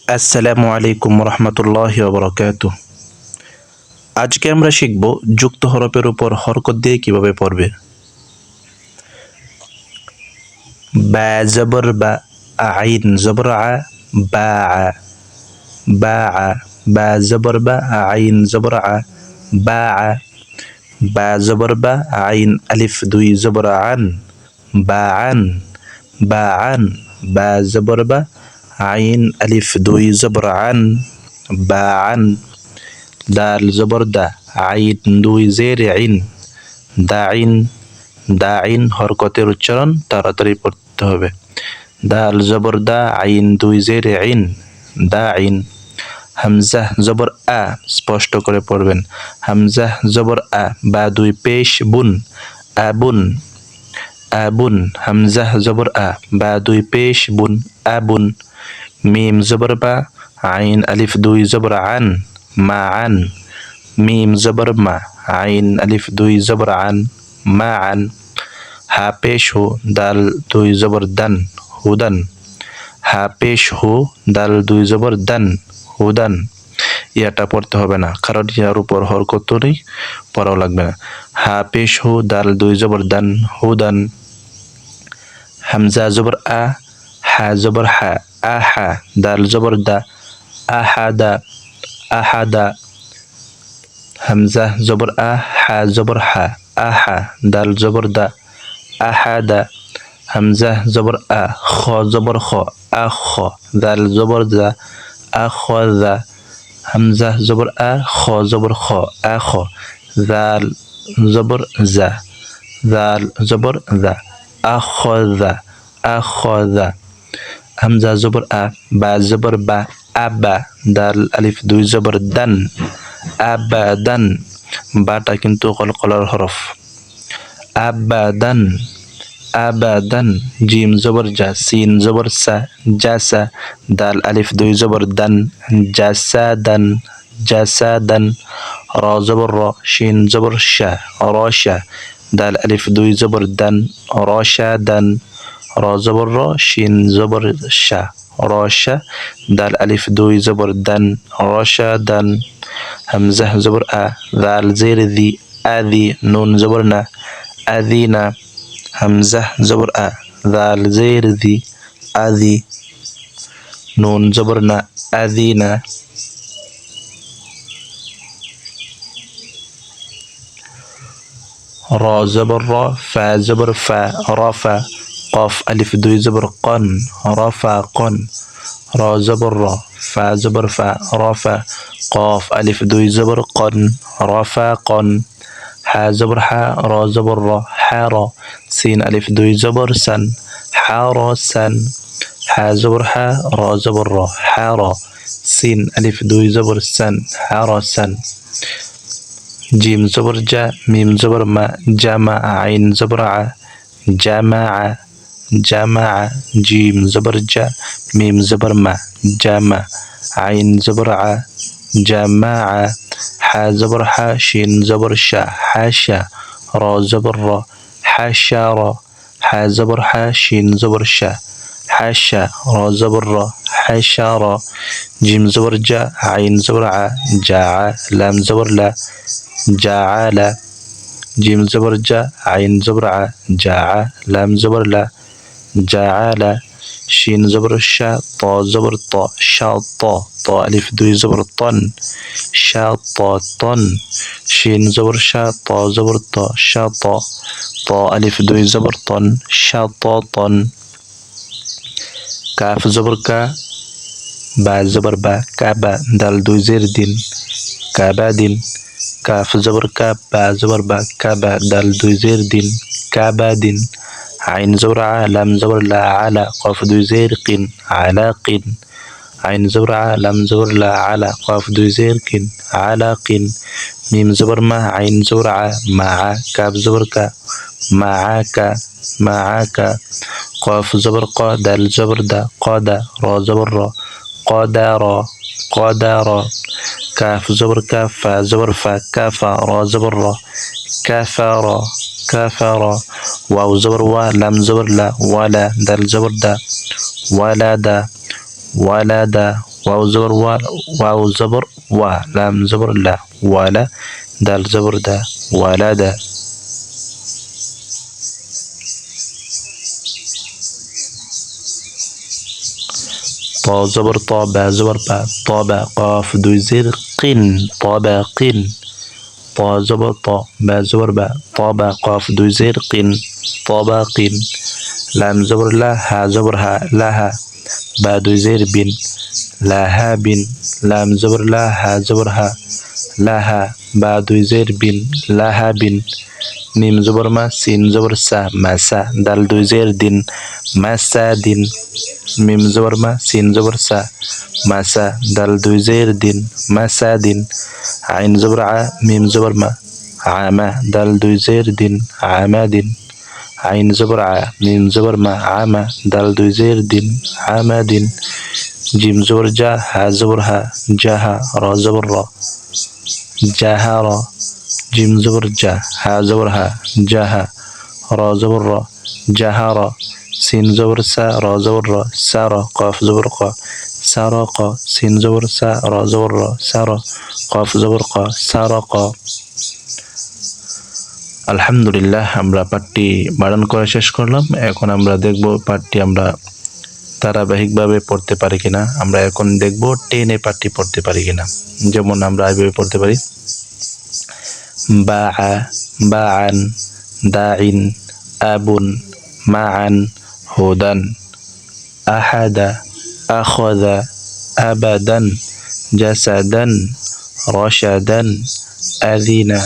আসসালামু আলাইকুম রহমতুল্লাহি ওয়া বারাকাতুহু। আজকে আমরা শিখব যুক্ত হরফের উপর হরকত দিয়ে কিভাবে পড়বে। বা জবর বা, আইন জবর আ, বা আ, বা আ, বা জবর বা, আইন জবর আ, বা আ, বা জবর বা, আইন আলিফ দুই জবর আন, বা আন, বা আন, বা জবর বা, আইন আলিফ দুই জবর আন, বা আন, দাল জবর দা, আইন দুই জের আইন, দাইন, দাইন হরকতের উচ্চারণ তাড়াতাড়ি পড়তে হবে। দাল জবর দা, আইন দুই জের আইন, দাইন। হামজা জবর আ, স্পষ্ট করে পড়বেন। হামজা জবর আ, বা দুই পেশ বুন, আবুন, আবুন। হামজা জবর আ, বা দুই পেশ বুন, আবুন। মিম জবর বা, আইন আলিফ দুই জবর আন, মা আন। মিম জবর মা, আইন আলিফ দুই জবর আন, মা আন। হা পেশ হু, দাল দুই জবর দান, হুদান। হা পেশ হু, দাল দুই জবর দান, হুদান। ইয়াটা পড়তে হবে না, কারণ ইয়ার উপর হরকত নেই, পড়াও লাগবে না। হা পেশ হু, দাল দুই জবর দান, হুদান। হামজা জবর আ, হা জবর হা, আহা, দাল জবর দা, আহাদা, আহাদা। হামজা জবর আ, হা জবর হা, আহা, দাল জবর দা, আহাদা। হামজা জবর আ, খ জবর খ, আখ, দাল জবর দা, আখদা। হামজা জবর আ, খ জবর খ, আখ, দাল জবর জা, দাল জবর দা, আখদা, আখদা। হামজা জবর আ, বা জবর বা, আবা, দাল আলিফ দুই জবর দান, আবাদান। বাটা কিন্তু কলকলার হরফ। আবাদান, আবাদান। জিম জবর জা, সিন জবর সা, জাসা, দাল আলিফ দুই জবর দান, জাসাদান, জাসাদান। র জবর র, শিন জবর শা, রশা, দাল আলিফ দুই জবর দান, রশাদান। র জবর র, শিন জবর শা, রশা, দাল আলিফ দুই জবর দান, রশাদান। হামজা জবর আ, দাল জের দি, আদি, নুন জবর না, আদিনা। হামজা জবর আ, দাল জের দি, আদি, নুন জবর না, আদিনা। র জবর র, ফা জবর ফা, রফা, কফ আলিফ দুই জবর কন, রফা কন। র জবর র, ফা জবর ফা, রফা, কফ আলিফ দুই জবর কন, রফা কন। হা জবর হা, র জবর র, হার, সিন আলিফ দুই জবর সান, হার সান। হা জবর হা, র জবর র, হার, সিন আলিফ দুই জবর সান, হার সান। জিম জবর জা, মিম জবর মা, জামা, আইন জবর আ, জামা, জামা। জিম জবর জা, মিম জবর মা, জামা, আইন জবর আ, জামা। হা জবর হা, শিন জবর শা, হাশা। র জবর র, হাশার। হা জবর হা, শিন জবর শা, হাশা। র জবর র, হাশার। জিম জবর জা, আইন জবর আ, জা, লাম জবর লা, জাআলা। জিম জবর জা, আইন জবর আ, জা, লাম জবর লা, জাআলা। শিন জবর শা, ত জবর ত, শা ত, ত আলিফ দুই জবর তন, শা ত তন। শিন জবর শা, ত জবর ত, শা ত, ত আলিফ দুই জবর তন, শা ত তন। কাফ জবর কা, বা জবর বা, কাবা, দাল দুই জের দিন, কাবা দিন। কাফ জবর কা, বা জবর বা, কাবা, দাল দুই জের দিন, কাবা দিন। আইন জবর আ, লাম জবর লা, আলা, কফ দুই জের কিন, আলা কিন। আইন জবর আ, লাম জবর লা, আলা, কফ দুই জের কিন, আলা কিন। মিম জবর মা, আইন জবর আ, মা, কাফ জবর কা, মা কা, মা কা। কফ জবর ক, দাল জবর দা, কদা। র জবর র, قدر، قدر. كاف زبر كاف، فا زبر فا، كفى. را زبر را، كفر، كفر. واو زبر وا، لام زبر لا، ولا. دال زبر دا، ولد، ولد. ওয়াও জবর ওয়া, ওয়াও জবর ওয়া, লাম জবর লা, ওয়ালা, দাল জবর দা, ওয়ালাদা। ত জবর ত, বা জবর বা, তবা, কফ দুই জের কিন, তবা কিন। ত জবর ত, বা জবর বা, তবা, কফ দুই জের কিন, তবা কিন। লাম জবর লা, হা জবর হা, লাহা, বা দুই জের বিন, লাহা বিন। লাম জবর লা, হা জবর হা, লাহা, বা দুই জের বিন, লাহা বিন। মিম জবর মা, সিন জবর সা, মাসা, দাল দুই জের দিন, মাসা দিন। মিম জবর মা, সিন জবর সা, মাসা, দাল দুই জের দিন, মাসা দিন। আইন জবর আ, মিম জবর মা, আমা, দাল দুই জের দিন, আমা দিন। আইন জবর আ, মিম জবর মা, আমা, দাল দুই জের দিন, আমা দিন। জিম জবর জা, হা জবর হা, জাহা, র জবর র, জাহা র। জিম জবর জা, হা জবর হা, জাহা, র জবর র, জাহা র। সিন জবর সা, র জবর র, সা র। কফ জবর ক, সা র ক। সিন জবর সা, র জবর র, সা র। কফ জবর ক, সা র ক। আলহামদুলিল্লাহ, আমরা পাঠটি বানান করে শেষ করলাম। এখন আমরা দেখব পাঠটি আমরা ধারাবাহিকভাবে পড়তে পারি কিনা। আমরা এখন দেখব টেনে পাঠটি পড়তে পারি কিনা। যেমন আমরা এইভাবে পড়তে পারি: বাআ, বাআন, দাইন, আবুন, মাআন, হুদান, আহাদা, আখাযা, আবাদান, জাসাদান, রশাদান, আযিনা।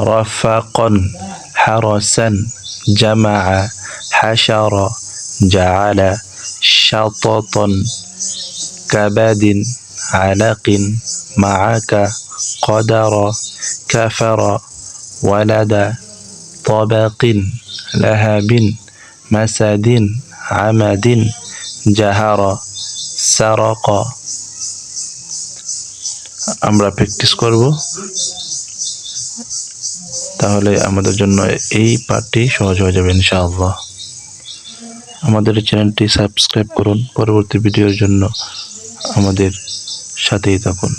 رفقا، حرسا، جمع، حشر، جعل، شططا، كبد، علق، معك، قدر، كفر، ولد، طبق، لهب، مسد، عمد، جهر، سرق। আমরা প্র্যাকটিস করব, তাহলে আমাদের জন্য এই পাঠটি সহজ হয়ে যাবে ইনশাআল্লাহ। আমাদের চ্যানেলটি সাবস্ক্রাইব করুন, পরবর্তী ভিডিওর জন্য আমাদের সাথেই থাকুন।